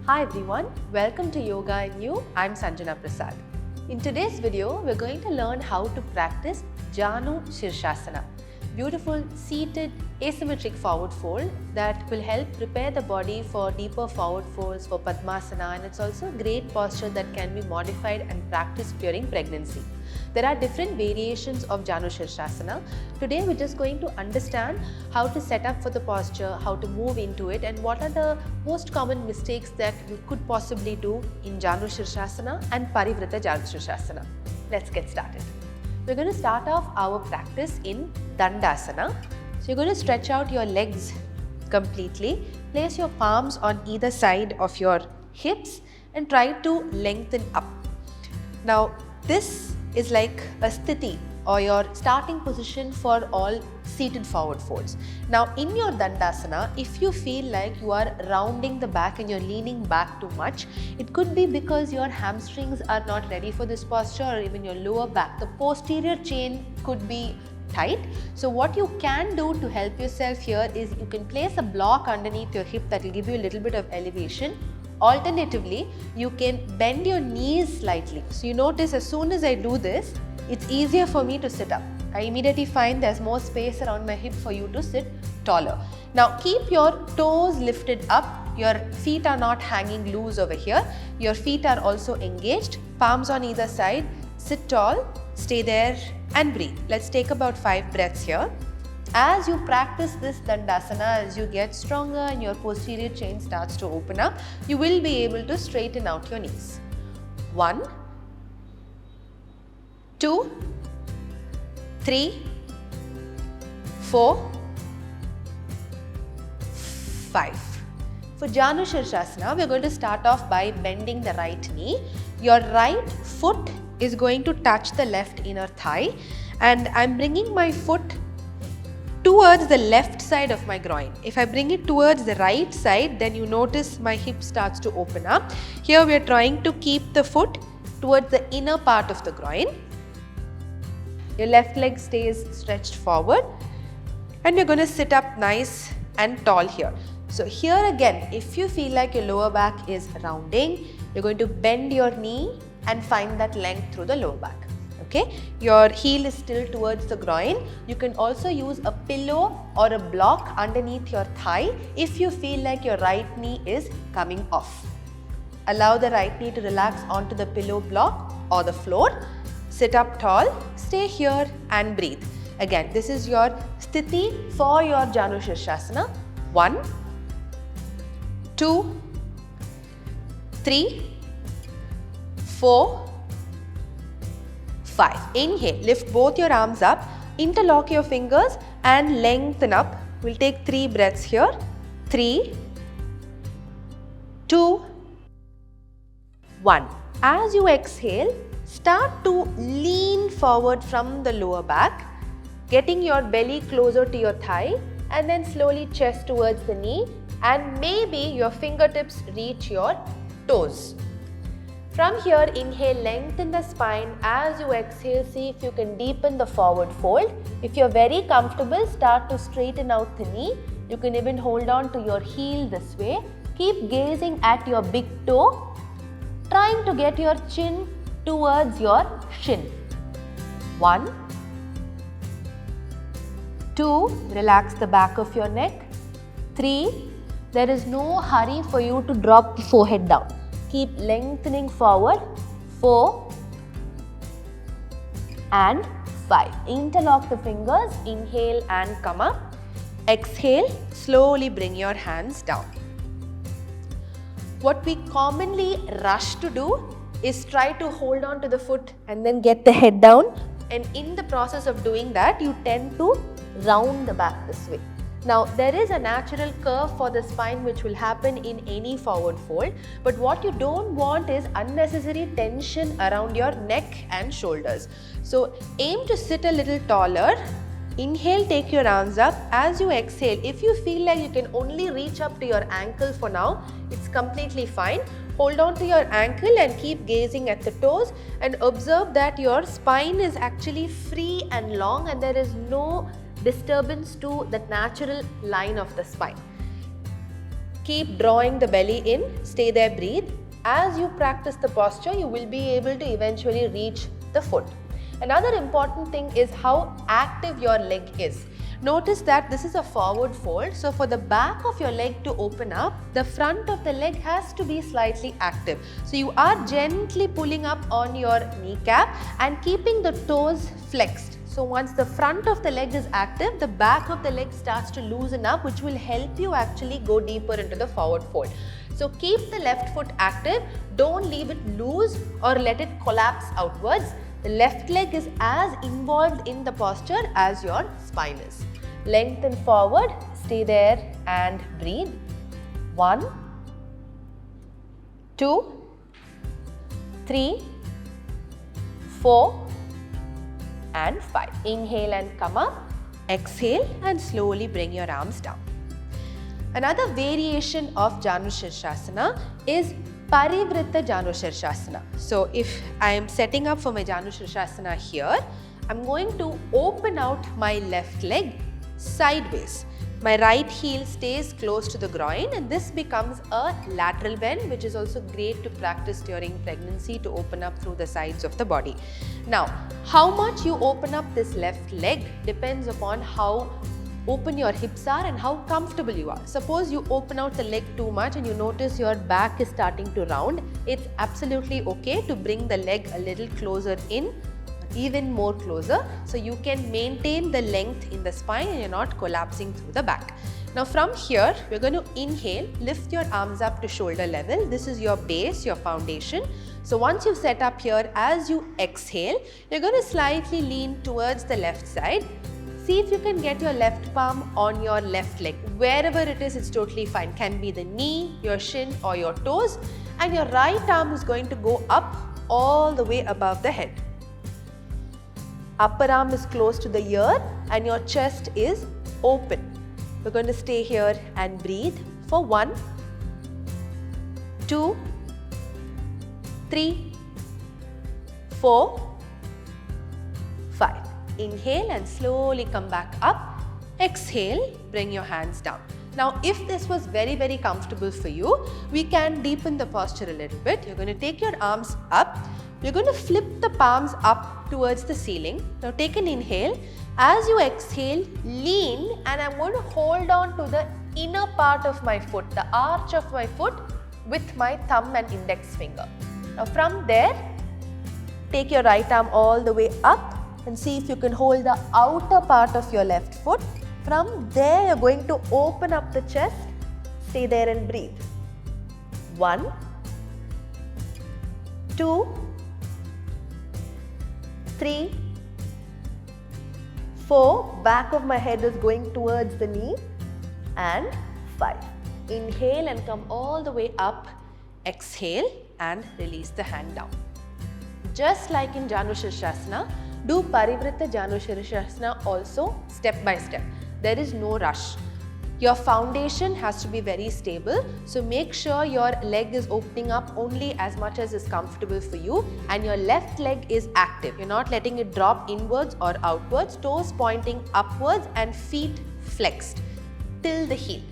Hi everyone, welcome to Yoga and You. I'm Sanjana Prasad. In today's video, we're going to learn how to practice Janu Shirshasana, beautiful seated asymmetric forward fold that will help prepare the body for deeper forward folds for Padmasana, and it's also a great posture that can be modified and practiced during pregnancy. There are different variations of Janu Shirshasana. Today we're just going to understand how to set up for the posture, how to move into it, and what are the most common mistakes that you could possibly do in Janu Shirshasana and Parivrita Janu Shirshasana. Let's get started. We're going to start off our practice in Dandasana. So you're going to stretch out your legs completely, place your palms on either side of your hips and try to lengthen up. Now this is like a sthiti or your starting position for all seated forward folds. Now in your Dandasana, if you feel like you are rounding the back and you're leaning back too much, it could be because your hamstrings are not ready for this posture, or even your lower back. The posterior chain could be tight. So what you can do to help yourself here is you can place a block underneath your hip that will give you a little bit of elevation. Alternatively, you can bend your knees slightly. So you notice as soon as I do this, it's easier for me to sit up. I immediately find there's more space around my hip for you to sit taller. Now keep your toes lifted up. Your feet are not hanging loose over here. Your feet are also engaged. Palms on either side. Sit tall, stay there and breathe. Let's take about 5 breaths here. As you practice this Dandasana, as you get stronger and your posterior chain starts to open up, you will be able to straighten out your knees. 1, 2, 3, 4, 5. For Janu Shirshasana, we are going to start off by bending the right knee. Your right foot is going to touch the left inner thigh, and I'm bringing my foot towards the left side of my groin. If I bring it towards the right side, then you notice my hip starts to open up. Here we are trying to keep the foot towards the inner part of the groin. Your left leg stays stretched forward, and you're going to sit up nice and tall here. So here again, if you feel like your lower back is rounding, you're going to bend your knee and find that length through the lower back. Okay, your heel is still towards the groin. You can also use a pillow or a block underneath your thigh if you feel like your right knee is coming off. Allow the right knee to relax onto the pillow block or the floor. Sit up tall, stay here and breathe. Again, this is your sthiti for your Janu Shirshasana. 1, 2, 3, 4, 5. Inhale, lift both your arms up, interlock your fingers and lengthen up. We'll take 3 breaths here. 3, 2, 1. As you exhale, start to lean forward from the lower back, getting your belly closer to your thigh, and then slowly chest towards the knee, and maybe your fingertips reach your toes. From here, inhale, lengthen the spine. As you exhale, see if you can deepen the forward fold. If you're very comfortable, start to straighten out the knee. You can even hold on to your heel this way. Keep gazing at your big toe, trying to get your chin towards your shin. 1, 2, relax the back of your neck. 3, there is no hurry for you to drop the forehead down. Keep lengthening forward. 4 and 5. Interlock the fingers. Inhale and come up. Exhale, slowly bring your hands down. What we commonly rush to do is try to hold on to the foot and then get the head down. And in the process of doing that, you tend to round the back this way. Now, there is a natural curve for the spine which will happen in any forward fold, but what you don't want is unnecessary tension around your neck and shoulders. So, aim to sit a little taller. Inhale, take your arms up. As you exhale, if you feel like you can only reach up to your ankle for now, it's completely fine. Hold on to your ankle and keep gazing at the toes, and observe that your spine is actually free and long and there is no disturbance to the natural line of the spine. Keep drawing the belly in, stay there, breathe. As you practice the posture, you will be able to eventually reach the foot. Another important thing is how active your leg is. Notice that this is a forward fold, so for the back of your leg to open up, the front of the leg has to be slightly active. So you are gently pulling up on your kneecap and keeping the toes flexed. So once the front of the leg is active, the back of the leg starts to loosen up, which will help you actually go deeper into the forward fold. So keep the left foot active, don't leave it loose or let it collapse outwards. The left leg is as involved in the posture as your spine is. Lengthen forward, stay there and breathe. 1, 2, 3, 4 and 5. Inhale and come up. Exhale and slowly bring your arms down. Another variation of Janu Shirshasana is Parivritta Janu Shirshasana. So if I am setting up for my Janu Shirshasana here, I am going to open out my left leg sideways. My right heel stays close to the groin and this becomes a lateral bend, which is also great to practice during pregnancy to open up through the sides of the body. Now, how much you open up this left leg depends upon how open your hips are and how comfortable you are. Suppose you open out the leg too much and you notice your back is starting to round, it's absolutely okay to bring the leg a little closer in, even more closer, so you can maintain the length in the spine and you're not collapsing through the back. Now from here, we're going to inhale, lift your arms up to shoulder level. This is your base, your foundation. So once you've set up here, as you exhale, you're going to slightly lean towards the left side. See if you can get your left palm on your left leg. Wherever it is, it's totally fine. Can be the knee, your shin or your toes. And your right arm is going to go up all the way above the head. Upper arm is close to the ear and your chest is open. We're going to stay here and breathe for 1, 2, 3, 4, 5. Inhale and slowly come back up. Exhale, bring your hands down. Now, if this was very, very comfortable for you, we can deepen the posture a little bit. You're going to take your arms up. You're going to flip the palms up towards the ceiling. Now, take an inhale. As you exhale, lean and I'm going to hold on to the inner part of my foot, the arch of my foot with my thumb and index finger. Now, from there, take your right arm all the way up and see if you can hold the outer part of your left foot. From there, you're going to open up the chest, stay there and breathe. 1, 2, 3, 4, back of my head is going towards the knee, and 5. Inhale and come all the way up, exhale and release the hand down. Just like in Janu Shirshasana, do Parivritta Janu Shirshasana also step by step. There is no rush. Your foundation has to be very stable, so make sure your leg is opening up only as much as is comfortable for you and your left leg is active. You're not letting it drop inwards or outwards, toes pointing upwards and feet flexed till the heel.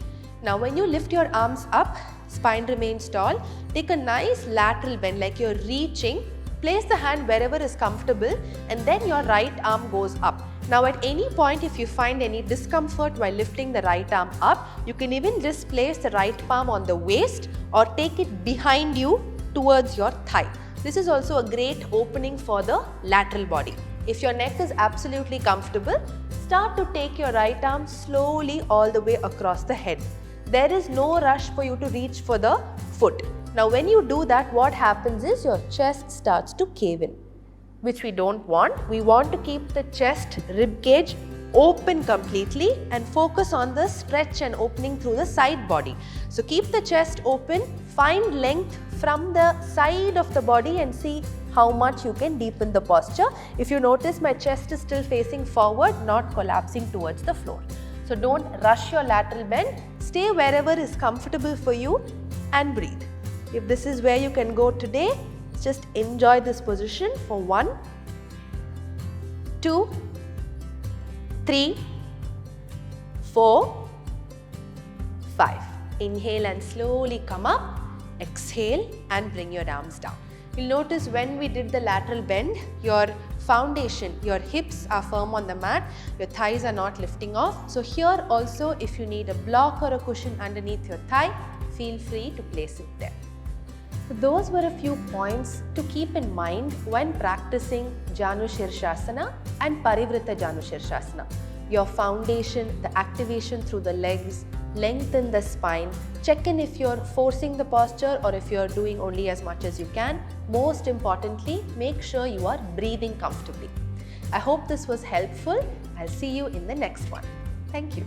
Now when you lift your arms up, spine remains tall, take a nice lateral bend like you're reaching. Place the hand wherever is comfortable and then your right arm goes up. Now at any point if you find any discomfort while lifting the right arm up, you can even just place the right palm on the waist or take it behind you towards your thigh. This is also a great opening for the lateral body. If your neck is absolutely comfortable, start to take your right arm slowly all the way across the head. There is no rush for you to reach for the foot. Now when you do that, what happens is your chest starts to cave in, which we don't want. We want to keep the chest rib cage open completely and focus on the stretch and opening through the side body. So keep the chest open, find length from the side of the body and see how much you can deepen the posture. If you notice, my chest is still facing forward, not collapsing towards the floor. So don't rush your lateral bend, stay wherever is comfortable for you and breathe. If this is where you can go today, just enjoy this position for 1, 2, 3, 4, 5. Inhale and slowly come up. Exhale and bring your arms down. You'll notice when we did the lateral bend, your foundation, your hips are firm on the mat, your thighs are not lifting off. So here also, if you need a block or a cushion underneath your thigh, feel free to place it there. So those were a few points to keep in mind when practicing Janu Shirshasana and Parivrita Janu Shirshasana. Your foundation, the activation through the legs, lengthen the spine, check in if you're forcing the posture or if you're doing only as much as you can. Most importantly, make sure you are breathing comfortably. I hope this was helpful. I'll see you in the next one. Thank you.